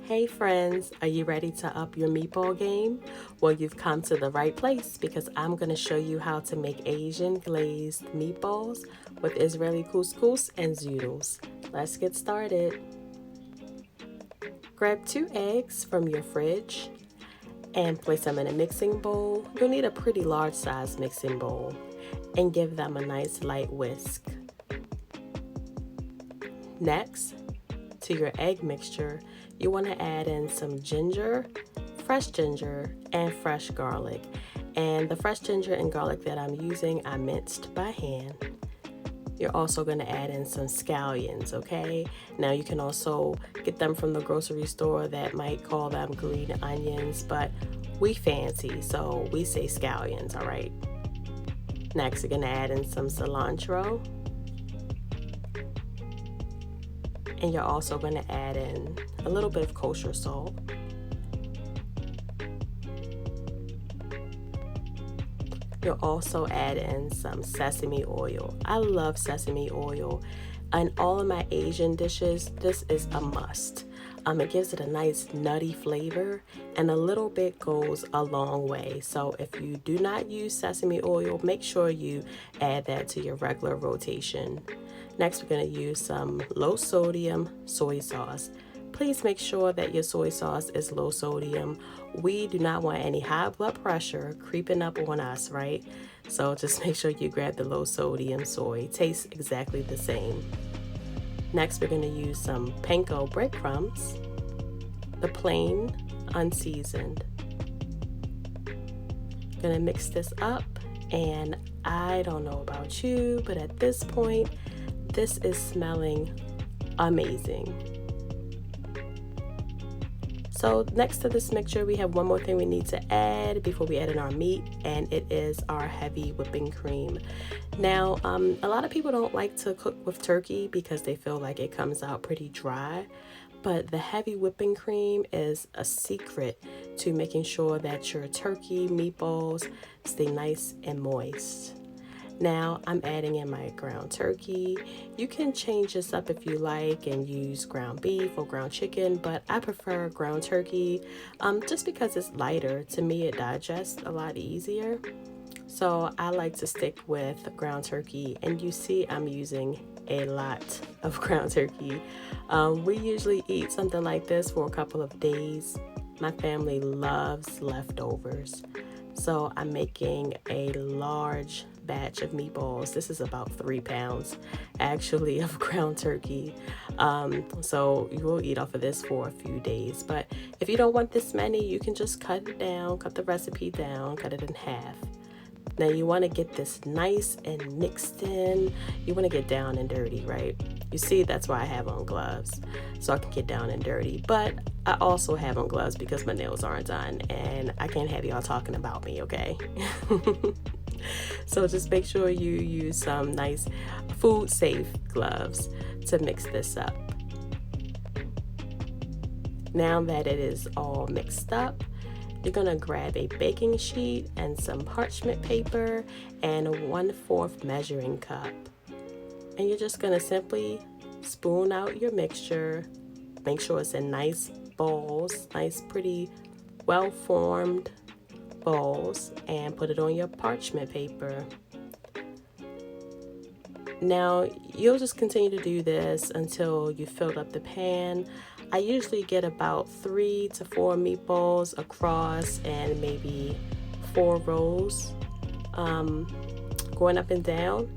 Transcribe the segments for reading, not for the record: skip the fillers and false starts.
Hey friends, are you ready to up your meatball game? Well, you've come to the right place because I'm going to show you how to make Asian glazed meatballs with Israeli couscous and Zoodles. Let's get started. Grab 2 eggs from your fridge and place them in a mixing bowl. You'll need a pretty large size mixing bowl and give them a nice light whisk. Next, to your egg mixture, you want to add in some ginger, and fresh garlic. And the fresh ginger and garlic that I'm using, I minced by hand. You're also going to add in some scallions, okay? Now you can also get them from the grocery store that might call them green onions, but we fancy, so we say scallions, all right? Next, you're going to add in some cilantro. And you're also going to add in a little bit of kosher salt. You'll also add in some sesame oil. I love sesame oil. In all of my Asian dishes, this is a must. It gives it a nice nutty flavor, and a little bit goes a long way. So if you do not use sesame oil, make sure you add that to your regular rotation. Next, we're going to use some low sodium soy sauce. Please make sure that your soy sauce is low sodium. We do not want any high blood pressure creeping up on us, right? So just make sure you grab the low sodium soy. It tastes exactly the same. Next, we're going to use some panko breadcrumbs, the plain unseasoned. Going to mix this up, and I don't know about you, but at this point, this is smelling amazing. So next to this mixture, we have one more thing we need to add before we add in our meat, and it is our heavy whipping cream. Now, a lot of people don't like to cook with turkey because they feel like it comes out pretty dry, but the heavy whipping cream is a secret to making sure that your turkey meatballs stay nice and moist. Now I'm adding in my ground turkey. You can change this up if you like and use ground beef or ground chicken, but I prefer ground turkey just because it's lighter. To me, it digests a lot easier. So I like to stick with ground turkey, and you see I'm using a lot of ground turkey. We usually eat something like this for a couple of days. My family loves leftovers. So I'm making a large batch of meatballs. This is about 3 pounds actually of ground turkey. So you will eat off of this for a few days. But if you don't want this many, you can just cut it down, cut the recipe down, cut it in half. Now you want to get this nice and mixed in. You want to get down and dirty, right? You see, that's why I have on gloves, so I can get down and dirty. But I also have on gloves because my nails aren't done, and I can't have y'all talking about me, okay? So just make sure you use some nice food safe gloves to mix this up. Now that it is all mixed up, you're gonna grab a baking sheet and some parchment paper and a 1/4 measuring cup. And you're just gonna simply spoon out your mixture. Make sure it's in nice balls, nice pretty well-formed balls, and put it on your parchment paper. Now you'll just continue to do this until you filled up the pan. I usually get about 3 to 4 meatballs across and maybe 4 rows going up and down.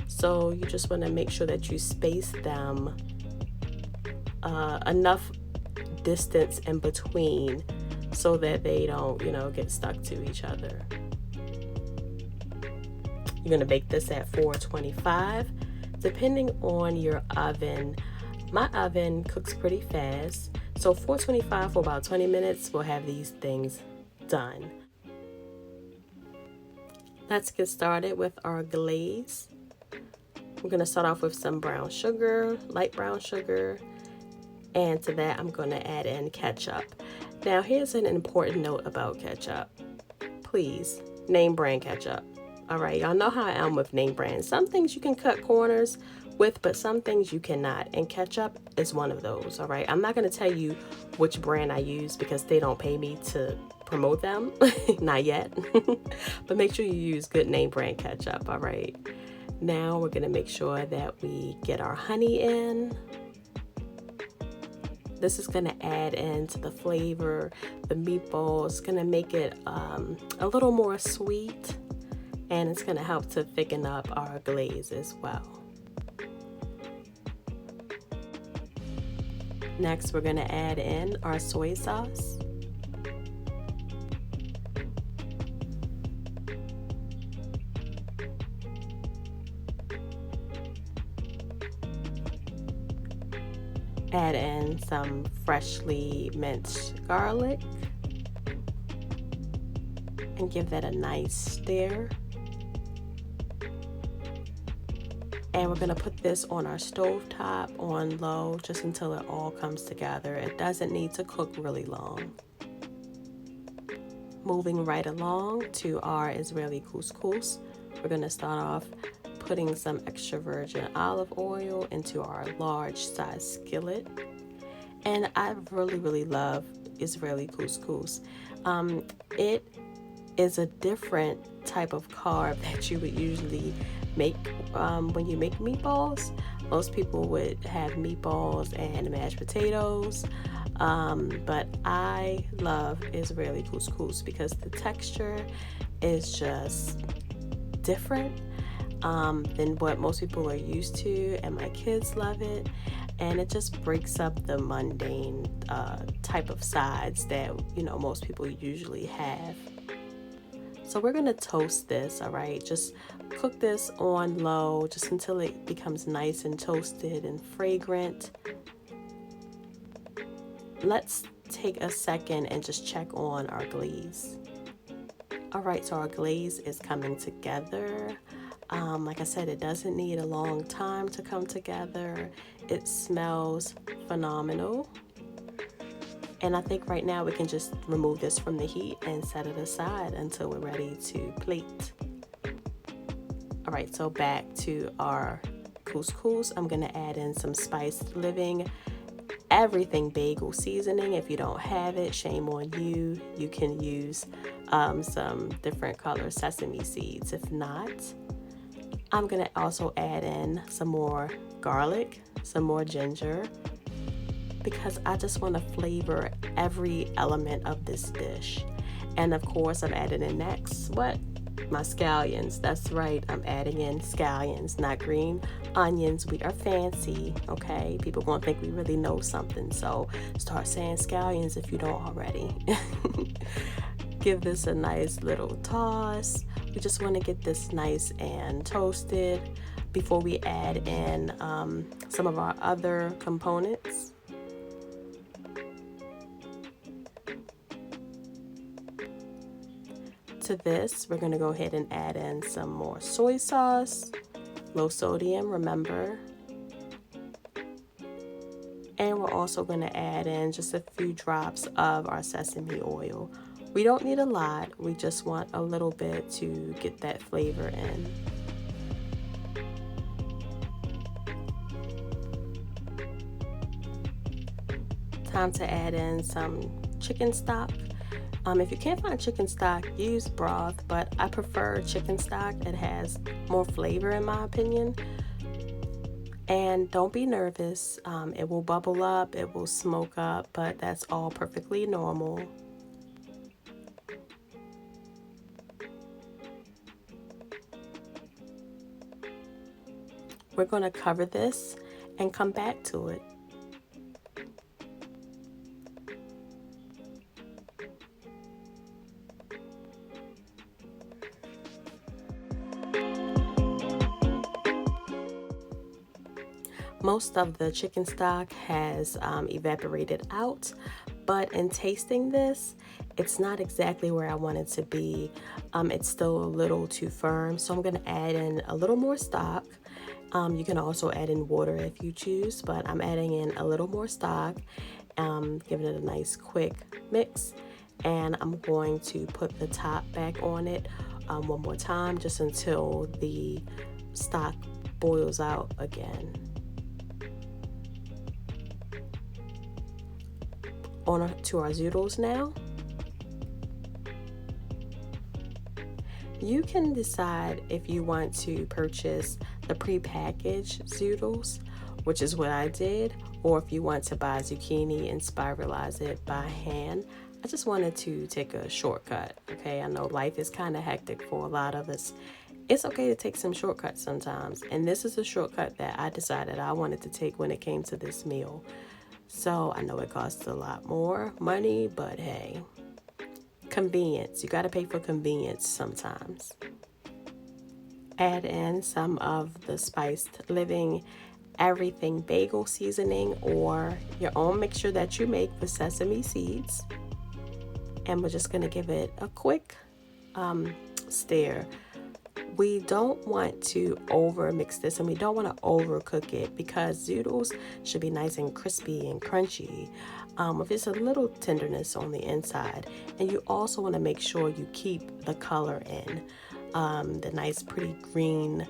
So you just want to make sure that you space them enough distance in between so that they don't, get stuck to each other. You're going to bake this at 425. Depending on your oven, my oven cooks pretty fast, so 425 for about 20 minutes will have these things done. Let's get started with our glaze. We're going to start off with some brown sugar, light brown sugar, and to that I'm going to add in ketchup. Now here's an important note about ketchup. Please, name brand ketchup. All right, y'all know how I am with name brands. Some things you can cut corners with, but some things you cannot, and ketchup is one of those. All right, I'm not going to tell you which brand I use because they don't pay me to promote them. Not yet. But make sure you use good name brand ketchup. All right, now we're going to make sure that we get our honey in. This is going to add into the flavor. The meatballs going to make it a little more sweet, and it's going to help to thicken up our glaze as well. Next, we're going to add in our soy sauce. Add in some freshly minced garlic and give that a nice stir. And we're going to put this on our stove top on low just until it all comes together. It doesn't need to cook really long. Moving right along to our Israeli couscous, we're going to start off putting some extra virgin olive oil into our large size skillet. And I really love Israeli couscous. It is a different type of carb that you would usually make when you make meatballs. Most people would have meatballs and mashed potatoes, but I love Israeli couscous because the texture is just different than what most people are used to, and my kids love it, and it just breaks up the mundane type of sides that most people usually have. So we're gonna toast this, all right? Just cook this on low just until it becomes nice and toasted and fragrant. Let's take a second and just check on our glaze. All right, so our glaze is coming together. Like I said, it doesn't need a long time to come together. It smells phenomenal. And I think right now we can just remove this from the heat and set it aside until we're ready to plate. All right, so back to our couscous. I'm gonna add in some spiced living, everything bagel seasoning. If you don't have it, shame on you. You can use some different color sesame seeds. If not, I'm gonna also add in some more garlic, some more ginger, because I just want to flavor every element of this dish. And of course, I'm adding in next my scallions. That's right, I'm adding in scallions, not green onions. We are fancy, okay? People won't think we really know something, so start saying scallions if you don't already. Give this a nice little toss. We just want to get this nice and toasted before we add in some of our other components. To this, we're going to go ahead and add in some more soy sauce, low sodium, remember. And we're also going to add in just a few drops of our sesame oil. We don't need a lot, we just want a little bit to get that flavor in. Time to add in some chicken stock. If you can't find chicken stock, use broth, but I prefer chicken stock. It has more flavor in my opinion. And don't be nervous. It will bubble up, it will smoke up, but that's all perfectly normal. We're going to cover this and come back to it. Most of the chicken stock has evaporated out, but in tasting this, it's not exactly where I want it to be. It's still a little too firm, so I'm going to add in a little more stock. You can also add in water if you choose, but I'm adding in a little more stock, giving it a nice quick mix, and I'm going to put the top back on it one more time just until the stock boils out again. On to our Zoodles now. You can decide if you want to purchase the pre-packaged Zoodles, which is what I did, or if you want to buy zucchini and spiralize it by hand. I just wanted to take a shortcut, okay? I know life is kind of hectic for a lot of us. It's okay to take some shortcuts sometimes, and this is a shortcut that I decided I wanted to take when it came to this meal. So I know it costs a lot more money, but hey, convenience. You got to pay for convenience sometimes. Add in some of the spiced living everything bagel seasoning or your own mixture that you make with sesame seeds. And we're just going to give it a quick stir. We don't want to over mix this, and we don't want to overcook it, because Zoodles should be nice and crispy and crunchy with just a little tenderness on the inside. And you also want to make sure you keep the color in, the nice pretty green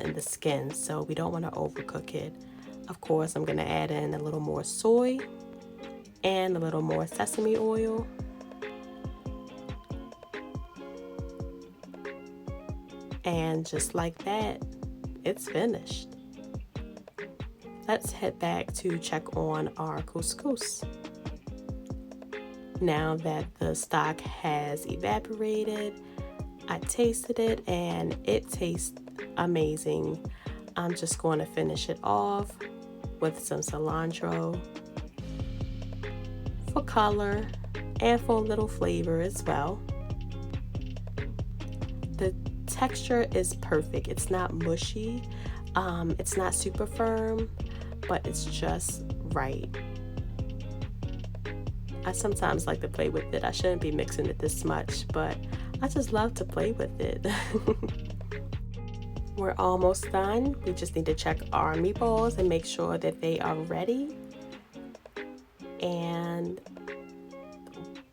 in the skin, so we don't want to overcook it. Of course, I'm going to add in a little more soy and a little more sesame oil. And just like that, it's finished. Let's head back to check on our couscous. Now that the stock has evaporated, I tasted it and it tastes amazing. I'm just going to finish it off with some cilantro for color and for a little flavor as well. The texture is perfect. It's not mushy, it's not super firm, but it's just right. I sometimes like to play with it. I shouldn't be mixing it this much, but I just love to play with it. We're almost done. We just need to check our meatballs and make sure that they are ready. And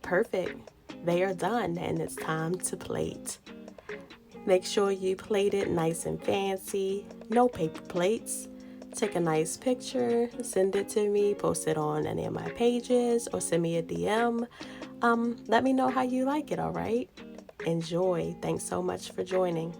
perfect. They are done, and it's time to plate. Make sure you plate it nice and fancy, no paper plates. Take a nice picture, send it to me, post it on any of my pages, or send me a DM. Let me know how you like it, all right? Enjoy. Thanks so much for joining.